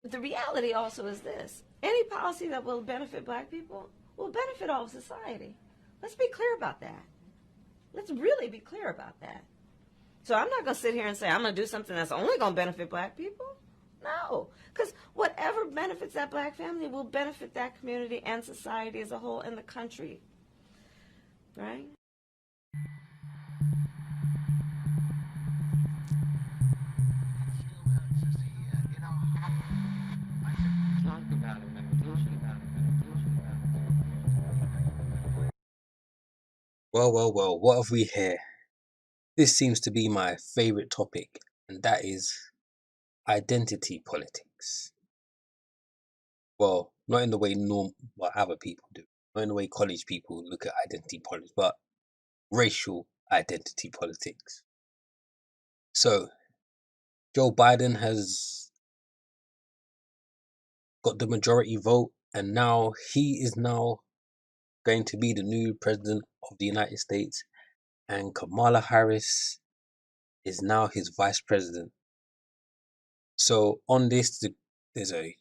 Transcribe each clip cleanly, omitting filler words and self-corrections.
But the reality also is this: any policy that will benefit black people will benefit all of society. Let's be clear about that. Let's really be clear about that. So I'm not going to sit here and say I'm going to do something that's only going to benefit black people. No, because whatever benefits that black family will benefit that community and society as a whole and the country, right? Well, what have we here? This seems to be my favorite topic, and that is identity politics. Well, not in the way what other people do, not in the way college people look at identity politics, but racial identity politics. So, Joe Biden has got the majority vote, and now he is now going to be the new president of the United States, and Kamala Harris is now his vice president. So, on this, there's a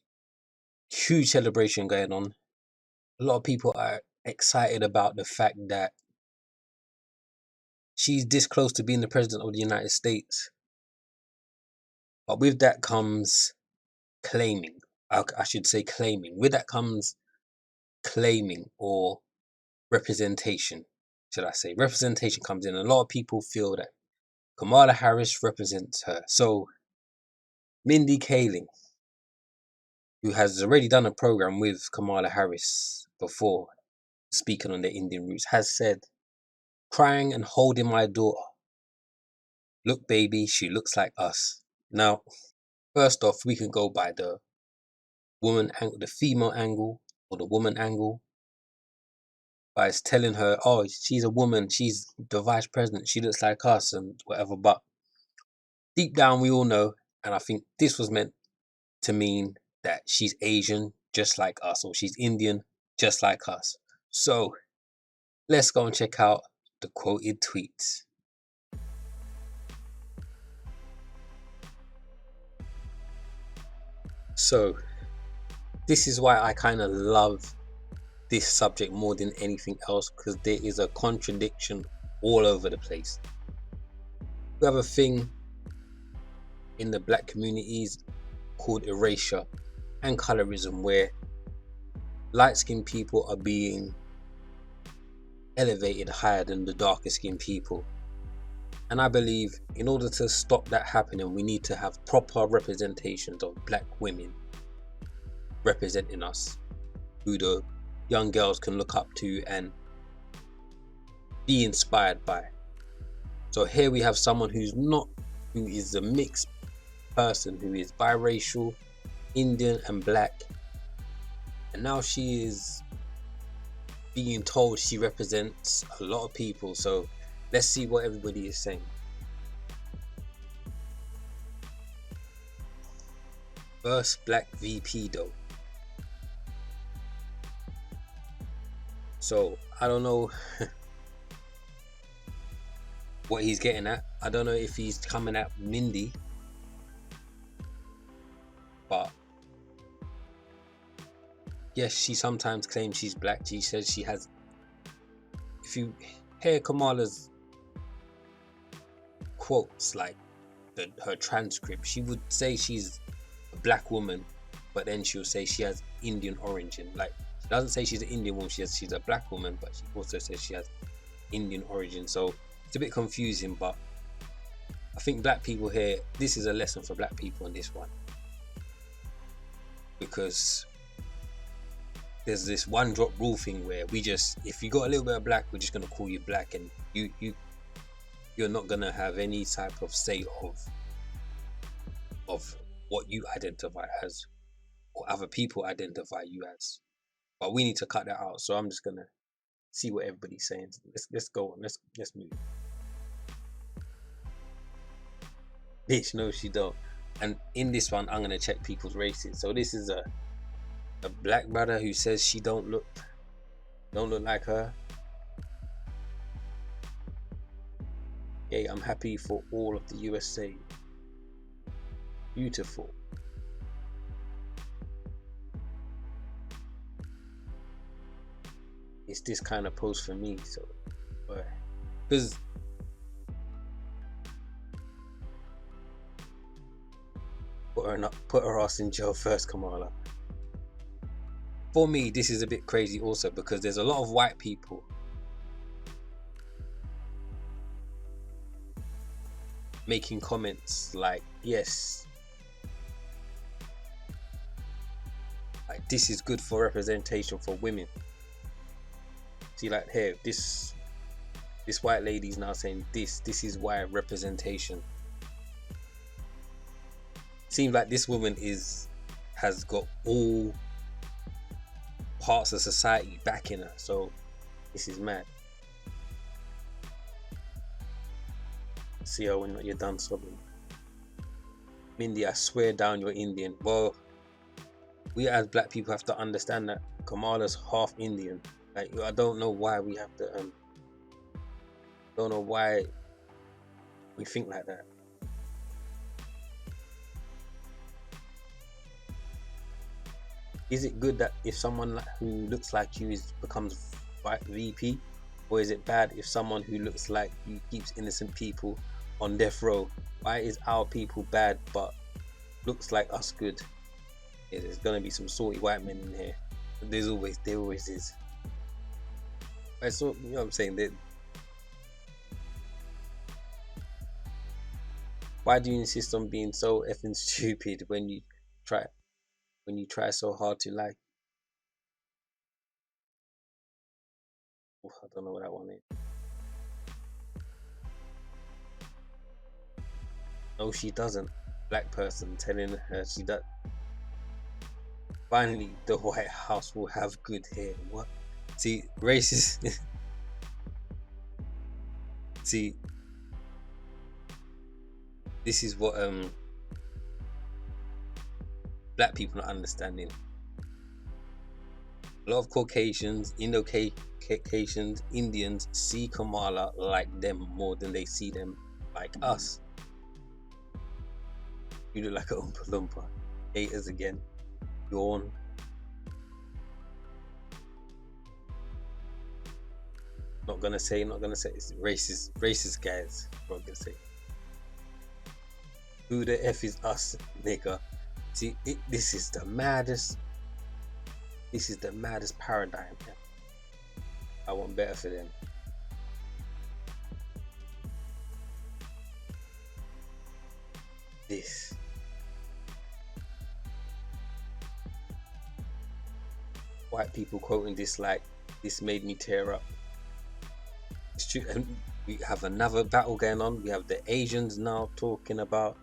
huge celebration going on. A lot of people are excited about the fact that she's this close to being the president of the United States. But with that comes claiming. I should say claiming. With that comes claiming or representation, should I say. Representation comes in. A lot of people feel that Kamala Harris represents her. So Mindy Kaling, who has already done a program with Kamala Harris before, speaking on their Indian roots, has said, crying and holding my daughter. Look, baby, she looks like us. Now, first off, we can go by the woman angle, the female angle, or the woman angle, by telling her, oh, she's a woman, she's the vice president, she looks like us, and whatever. But deep down, we all know, and I think this was meant to mean that she's Asian, just like us, or she's Indian, just like us. So let's go and check out the quoted tweets. So this is why I kind of love this subject more than anything else, because there is a contradiction all over the place. We have a thing in the black communities called erasure and colorism, where light-skinned people are being elevated higher than the darker skinned people. And I believe in order to stop that happening, we need to have proper representations of black women representing us, who the young girls can look up to and be inspired by. So here we have someone who is a mixed person, who is biracial, Indian and black, and now she is being told she represents a lot of people. So let's see what everybody is saying. First black VP though. So I don't know what he's getting at. I don't know if he's coming at Mindy, but yes, she sometimes claims she's black. She says she has. If you hear Kamala's quotes, like her transcript, she would say she's a black woman, but then she'll say she has Indian origin. Like, she doesn't say she's an Indian woman, she's a black woman, but she also says she has Indian origin. So it's a bit confusing, but I think black people here, this is a lesson for black people in this one, because there's this one drop rule thing where we just, if you got a little bit of black, we're just going to call you black, and you're not going to have any type of say of what you identify as or other people identify you as. But we need to cut that out. So I'm just going to see what everybody's saying. Let's go on. Let's move. Bitch, no, she don't. And in this one, I'm going to check people's races. So this is a black brother who says she don't look like her. Yay, I'm happy for all of the USA. Beautiful. it's this kind of post for me. So, because put her ass in jail first, Kamala. For me, this is a bit crazy also, because there's a lot of white people making comments like, yes, like this is good for representation for women. See, like here, this white lady's now saying this is why representation. Seems like this woman has got all parts of society backing her, so this is mad. See how when you're done sobbing. Mindy, I swear down you're Indian. Well, we as black people have to understand that Kamala's half Indian. Like, I don't know why we have to don't know why we think like that. Is it good that if someone who looks like you becomes VP, or is it bad if someone who looks like you keeps innocent people on death row? Why is our people bad but looks like us good? Yeah, there's gonna be some salty white men in here. There always is. So you know what I'm saying? Why do you insist on being so effing stupid when you try so hard to lie? I don't know what that one is. No, she doesn't. Black person telling her she does. Finally, the White House will have good hair. What? See, racist. See, this is what black people are understanding. A lot of Caucasians, Indo-Caucasians, Indians see Kamala like them more than they see them like us. You look like a Oompa Loompa. Haters again. Yawn. Not gonna say. It's racist guys. Not gonna say. Who the F is us, nigga? See, this is the maddest paradigm. I want better for them. This. White people quoting this like, this made me tear up. It's true. And we have another battle going on. We have the Asians now talking about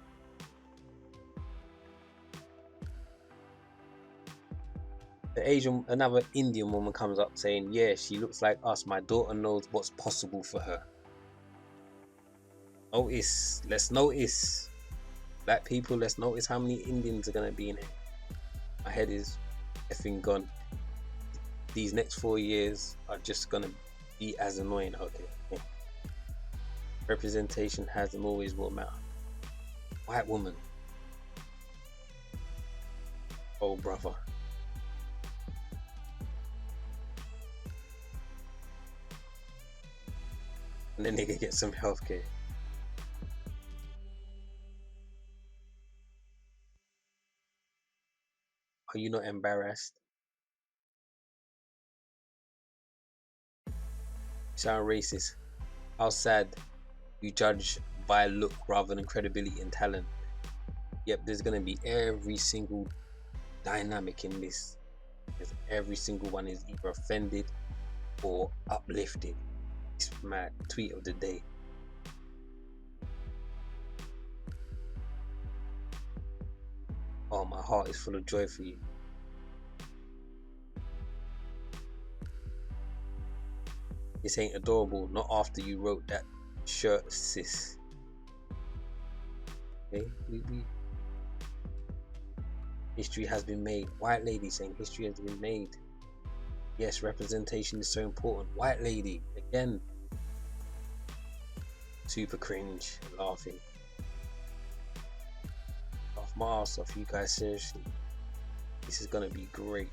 another Indian woman comes up saying, yeah, she looks like us. My daughter knows what's possible for her. Let's notice. Black people, let's notice how many Indians are going to be in here. My head is effing gone. These next 4 years are just going to be as annoying. Okay. Yeah. Representation has and always will matter. White woman. Oh, brother. And then they can get some healthcare. Are you not embarrassed? You sound racist. How sad you judge by look rather than credibility and talent. Yep, there's gonna be every single dynamic in this. Because every single one is either offended or uplifted. It's my tweet of the day. Oh, my heart is full of joy for you. This ain't adorable, not after you wrote that shirt, sis. Okay, history has been made. White lady saying history has been made. Yes, representation is so important. White lady, again. Super cringe, laughing. Off my ass off, you guys, seriously. This is gonna be great.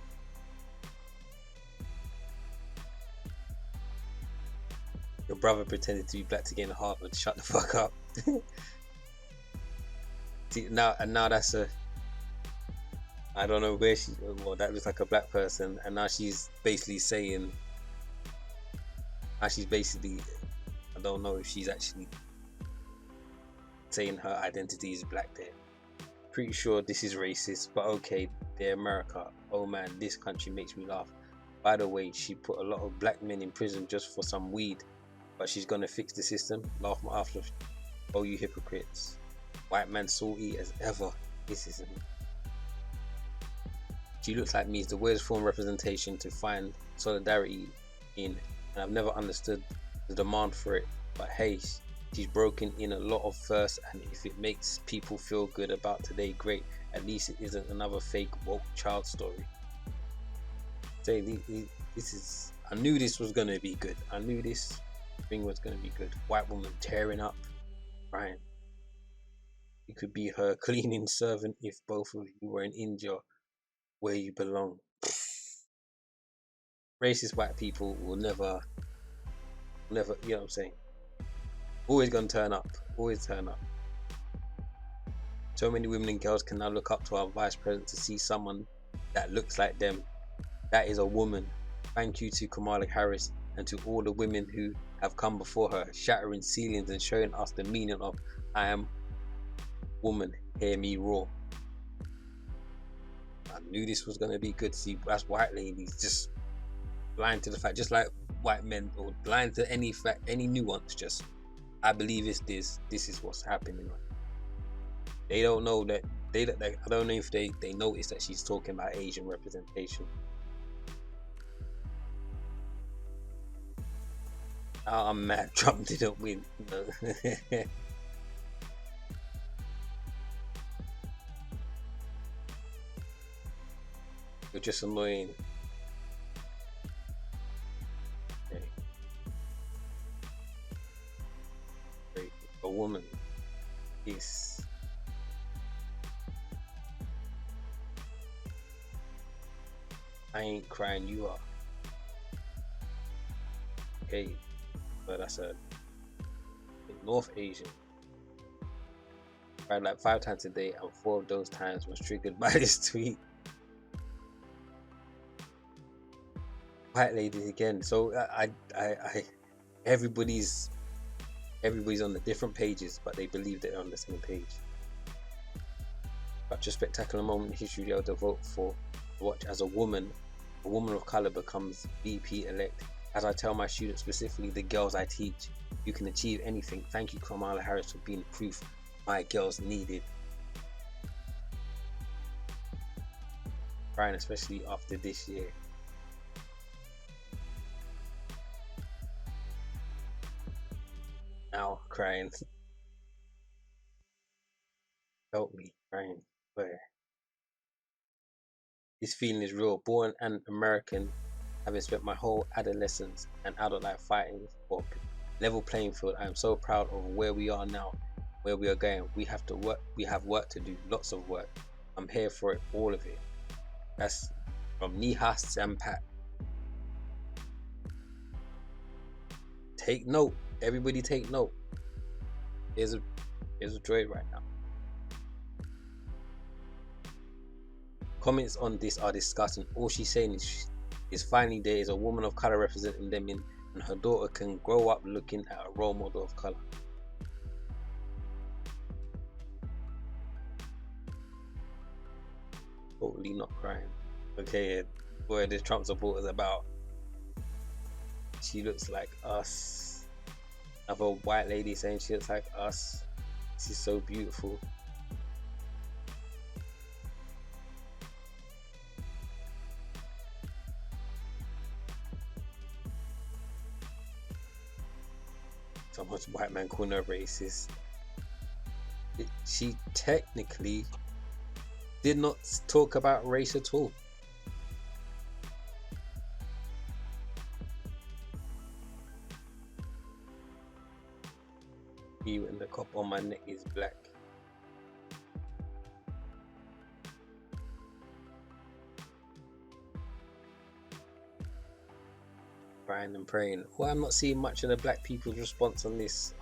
Your brother pretended to be black to get in Harvard. Shut the fuck up. See, now that's a, I don't know where she, well, that looks like a black person, and now she's basically saying, I don't know if she's actually saying her identity is black there. Pretty sure this is racist, but okay, they're America. Oh man, this country makes me laugh. By the way, she put a lot of black men in prison just for some weed, but she's gonna fix the system. Laugh my ass off. Oh, you hypocrites. White man salty as ever. This isn't. She looks like me is the weirdest form of representation to find solidarity in, and I've never understood the demand for it. But hey, she's broken in a lot of firsts, and if it makes people feel good about today, great. At least it isn't another fake woke child story. Say this is. I knew this was gonna be good. I knew this thing was gonna be good. White woman tearing up, Ryan. You could be her cleaning servant if both of you were in India, where you belong. Racist white people will never. You know what I'm saying? Always gonna turn up. Always turn up. So many women and girls can now look up to our vice president to see someone that looks like them. That is a woman. Thank you to Kamala Harris and to all the women who have come before her, shattering ceilings and showing us the meaning of I am woman, hear me roar. I knew this was gonna be good. See, that's white ladies just blind to the fact, just like white men, or blind to any fact, any nuance. Just, I believe it's this is what's happening. They don't know that I don't know if they notice that she's talking about Asian representation. Oh, I'm mad Trump didn't win. No. You're just annoying. Okay. Great. A woman is I ain't crying, you are. Okay, but that's a North Asian. Cried like 5 times a day, and 4 of those times was triggered by this tweet. White lady again. So I everybody's on the different pages, but they believe they're on the same page. Such a spectacular moment in history they to vote for. Watch as a woman of color becomes VP elect. As I tell my students, specifically the girls I teach, you can achieve anything. Thank you, Kamala Harris, for being proof my girls needed. Crying, especially after this year. Now crying. Help me, crying. Where? This feeling is real. Born an American, having spent my whole adolescence and adult life fighting for a level playing field, I am so proud of where we are now, where we are going. We have to work. We have work to do. Lots of work. I'm here for it, all of it. That's from Neha Sampat. Take note. Everybody take note. Here's a droid right now. Comments on this are disgusting. All she's saying is finally there is a woman of color representing them and her daughter can grow up looking at a role model of color. Totally not crying. Okay, boy, this Trump supporters about. She looks like us. Another white lady saying she looks like us. She's so beautiful. So much white man calling her racist. She technically did not talk about race at all. You and the cop on my neck is black. crying and praying. Well, I'm not seeing much of the black people's response on this.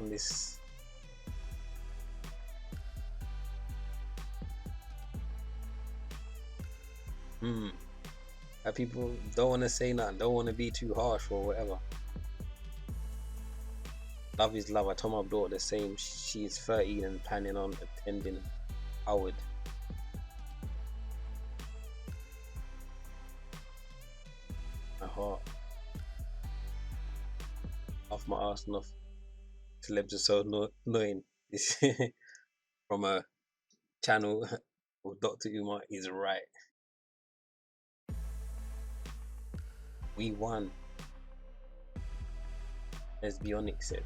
That people don't want to say nothing, don't want to be too harsh or whatever. Love is love. I told my daughter the same. She's 13 and planning on attending Howard. My heart. Off my arse, enough. Celebs are so annoying. This from a channel. Dr. Umar is right. We won. As Bionic said.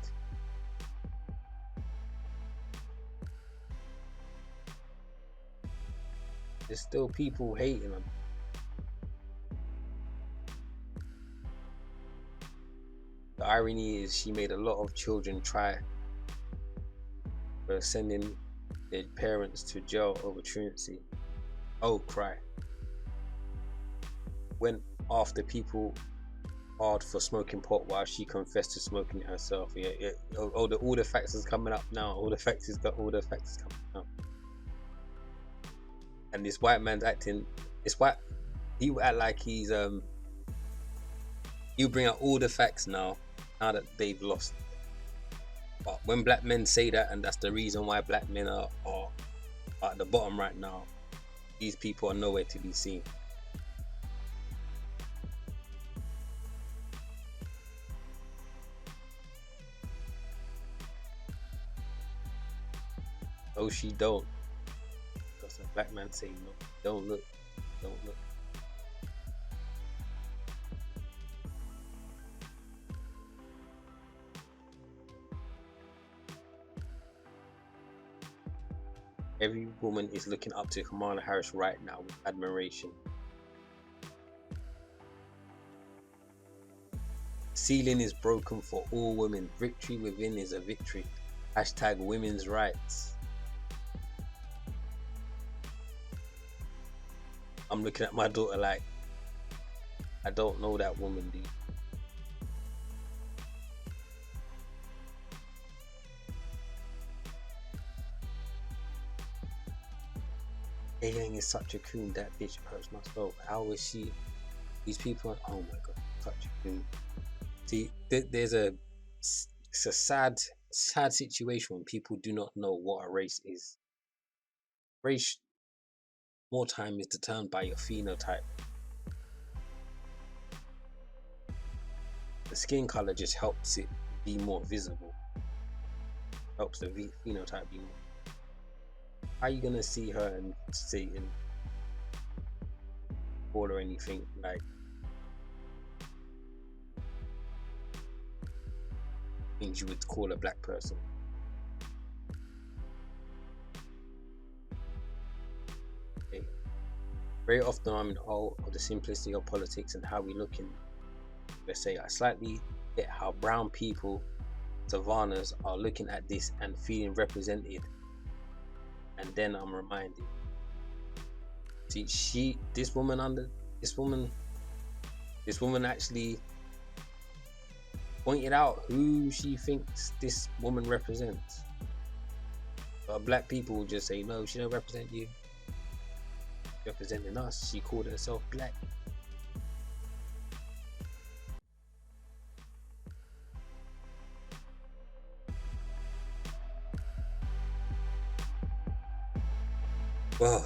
There's still people hating them. The irony is she made a lot of children try for sending their parents to jail over truancy. Oh, cry. Went after people hard for smoking pot while she confessed to smoking it herself. Yeah. All the facts is coming up now. All the facts is coming up. And this white man's acting. He act like he's he'll bring out all the facts now that they've lost. But when black men say that, and that's the reason why black men are at the bottom right now, these people are nowhere to be seen. Oh, she don't. Because a black man say no, don't look. Every woman is looking up to Kamala Harris right now with admiration. Ceiling is broken for all women. Victory within is a victory. Hashtag women's rights. I'm looking at my daughter like, I don't know that woman, dude. Ailing is such a coon. That bitch hurts my soul. How is she? These people, oh my god, such a coon. See, it's a sad situation when people do not know what a race is. Race, more time, is determined by your phenotype. The skin color just helps it be more visible. Helps the phenotype be more. How are you gonna see her and say and call her anything like things you would call a black person? Okay. Very often I'm in awe of the simplicity of politics and how we look in. Let's say I slightly get how brown people, savannas, are looking at this and feeling represented. And then I'm reminded. See, this woman actually pointed out who she thinks this woman represents. But black people will just say, no, she don't represent you. She's representing us. She called herself black. Well,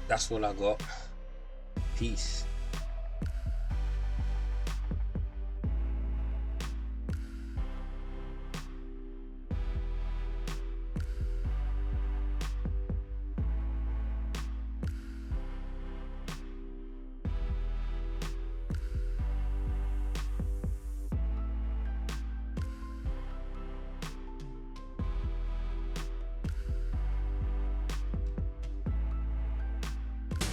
that's all I got. Peace.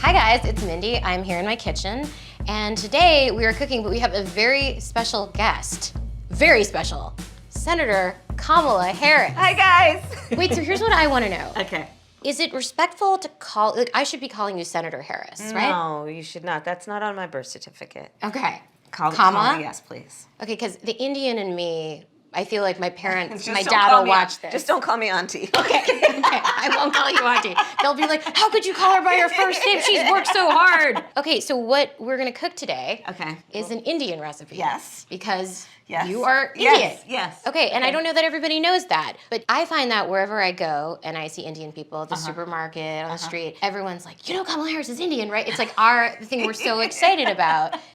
Hi guys, it's Mindy. I'm here in my kitchen, and today we are cooking, but we have a very special guest. Very special. Senator Kamala Harris. Hi guys. Wait, so here's what I want to know. Okay. Is it respectful to call, like, I should be calling you Senator Harris, right? No, you should not. That's not on my birth certificate. Okay. Kamala? Yes, please. Okay, because the Indian in me, I feel like my parents, Just my don't dad call will me- watch this. Just don't call me auntie. Okay, I won't call you auntie. They'll be like, how could you call her by her first name? She's worked so hard. Okay, so what we're gonna cook today is an Indian recipe. Yes. Because Yes. you are Indian. Yes. Okay, and I don't know that everybody knows that, but I find that wherever I go and I see Indian people at the supermarket, on the street, everyone's like, you know Kamala Harris is Indian, right? It's like the thing we're so excited about.